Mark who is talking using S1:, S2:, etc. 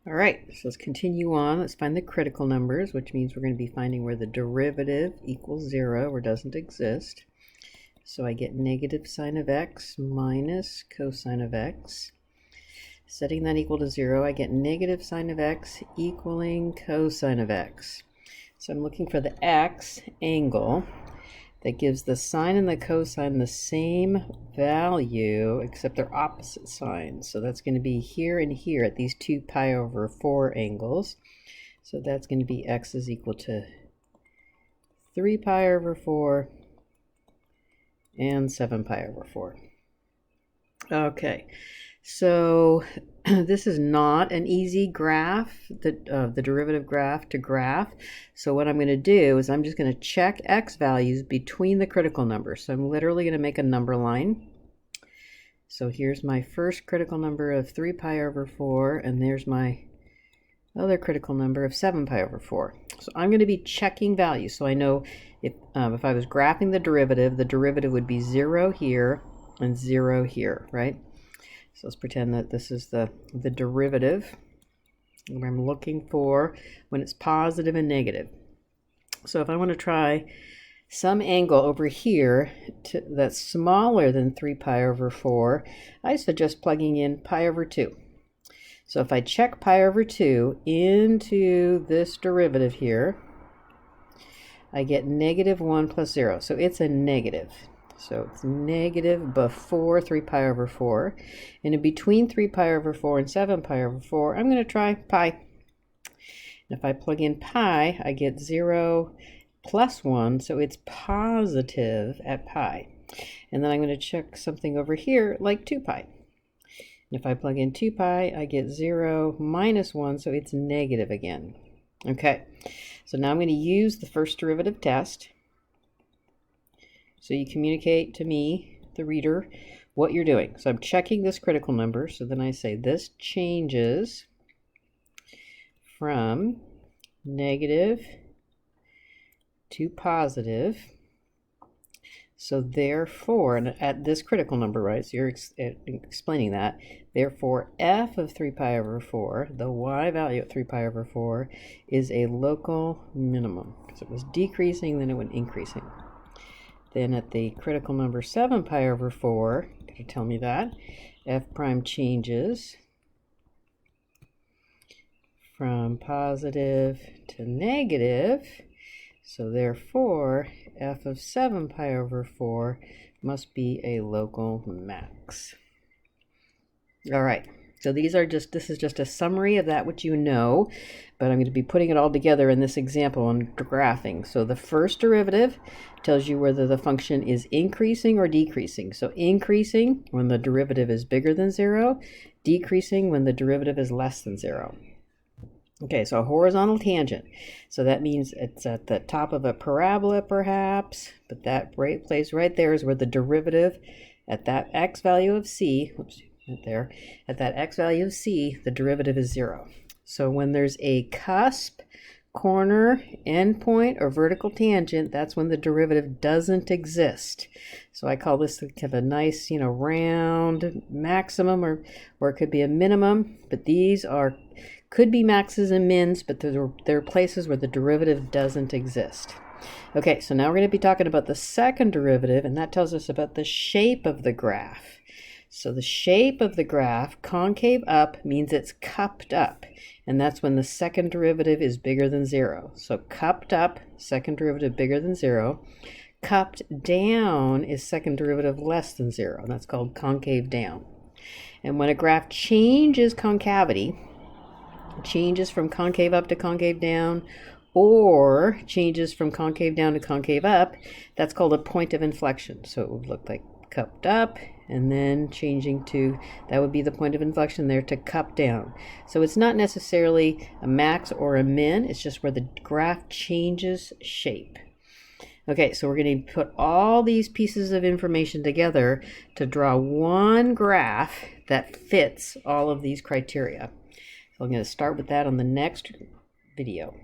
S1: All right, so let's continue on. Let's find the critical numbers, which means we're going to be finding where the derivative equals 0 or doesn't exist. So I get negative sine of x minus cosine of x. Setting that equal to 0, I get negative sine of x equaling cosine of x. So I'm looking for the x angle that gives the sine and the cosine the same value, except they're opposite signs. So that's going to be here and here at these 2 pi over 4 angles. So that's going to be x is equal to 3 pi over 4 and 7 pi over 4. Okay, so this is not an easy graph, the derivative graph to graph. So what I'm going to do is I'm just going to check x values between the critical numbers. So I'm literally going to make a number line. So here's my first critical number of 3 pi over 4, and there's my other critical number of 7 pi over 4. So I'm going to be checking values. So I know if I was graphing the derivative would be 0 here and 0 here, right? So let's pretend that this is the derivative where I'm looking for when it's positive and negative. So if I want to try some angle over here that's smaller than 3 pi over 4, I suggest plugging in pi over 2. So if I check pi over 2 into this derivative here, I get negative 1 plus 0. So it's a negative. So it's negative before 3 pi over 4. And in between 3 pi over 4 and 7 pi over 4, I'm going to try pi. And if I plug in pi, I get 0 plus 1, so it's positive at pi. And then I'm going to check something over here like 2 pi. And if I plug in 2 pi, I get 0 minus 1, so it's negative again. Okay, so now I'm going to use the first derivative test. So you communicate to me, the reader, what you're doing. So I'm checking this critical number. So then I say this changes from negative to positive. So therefore, and at this critical number, right, so you're explaining that, therefore f of 3 pi over 4, the y value at 3 pi over 4, is a local minimum. Because it was decreasing, then it went increasing. Then at the critical number 7 pi over 4, could you tell me that? F prime changes from positive to negative. So therefore, f of 7 pi over 4 must be a local max. All right. So this is just a summary of that which you know, but I'm going to be putting it all together in this example on graphing. So the first derivative tells you whether the function is increasing or decreasing. So increasing when the derivative is bigger than 0, decreasing when the derivative is less than 0. Okay, so a horizontal tangent. So that means it's at the top of a parabola perhaps, but that place right there is where the derivative at that x value of c, whoops, right there, at that x value of c, the derivative is 0. So when there's a cusp, corner, endpoint, or vertical tangent, that's when the derivative doesn't exist. So I call this kind of a nice, round maximum, or it could be a minimum, but these could be maxes and mins, but there are places where the derivative doesn't exist. Okay, so now we're going to be talking about the second derivative, and that tells us about the shape of the graph. So the shape of the graph, concave up, means it's cupped up. And that's when the second derivative is bigger than 0. So cupped up, second derivative bigger than 0. Cupped down is second derivative less than 0. And that's called concave down. And when a graph changes concavity, changes from concave up to concave down, or changes from concave down to concave up, that's called a point of inflection. So it would look like cupped up, and then changing to, that would be the point of inflection there, to cup down. So it's not necessarily a max or a min, it's just where the graph changes shape. Okay, so we're going to put all these pieces of information together to draw one graph that fits all of these criteria. So I'm going to start with that on the next video.